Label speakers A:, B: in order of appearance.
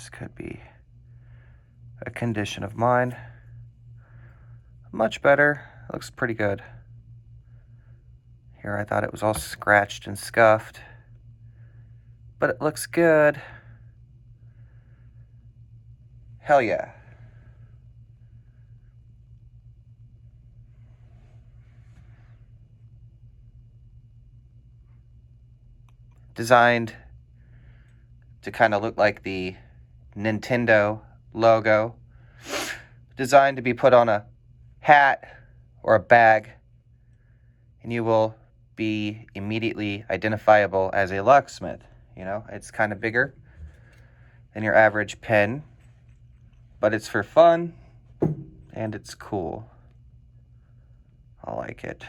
A: This could be a condition of mine. Much better. Looks pretty good. Here I thought it was all scratched and scuffed, but it looks good. Hell yeah. Designed to kind of look like the Nintendo logo. Designed to be put on a hat or a bag, and you will be immediately identifiable as a locksmith. You know, it's kind of bigger than your average pin, but it's for fun and it's cool. I like it.